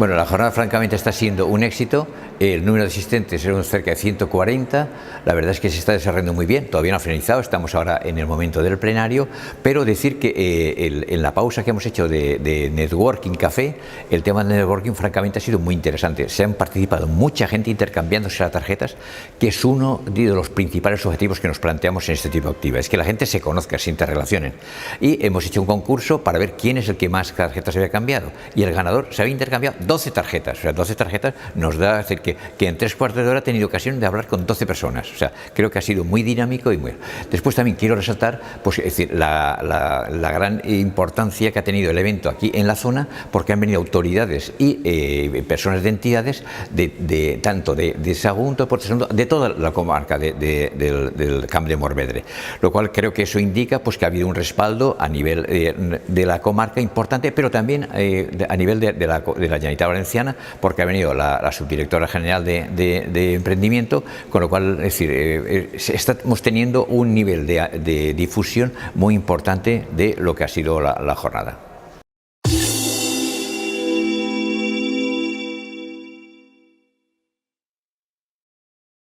Bueno, la jornada francamente está siendo un éxito. El número de asistentes es cerca de 140. La verdad es que se está desarrollando muy bien. Todavía no ha finalizado, estamos ahora en el momento del plenario. Pero decir que en la pausa que hemos hecho de Networking Café, el tema del networking francamente ha sido muy interesante. Se han participado mucha gente intercambiándose las tarjetas, que es uno de los principales objetivos que nos planteamos en este tipo de actividades, que la gente se conozca, se interrelacionen. Y hemos hecho un concurso para ver quién es el que más tarjetas había cambiado. Y el ganador se había intercambiado 12 tarjetas. O sea, 12 tarjetas nos da, es decir, que en 3/4 de hora ha tenido ocasión de hablar con 12 personas. O sea, creo que ha sido muy dinámico y muy... Después también quiero resaltar, pues, es decir, la gran importancia que ha tenido el evento aquí en la zona, porque han venido autoridades y personas de entidades tanto de Sagunto, de toda la comarca del Camp de Morvedre, lo cual creo que eso indica pues que ha habido un respaldo a nivel de la comarca importante, pero también a nivel de la Generalitat Valenciana, porque ha venido la subdirectora general de emprendimiento, con lo cual, es decir, estamos teniendo un nivel de difusión muy importante de lo que ha sido la jornada.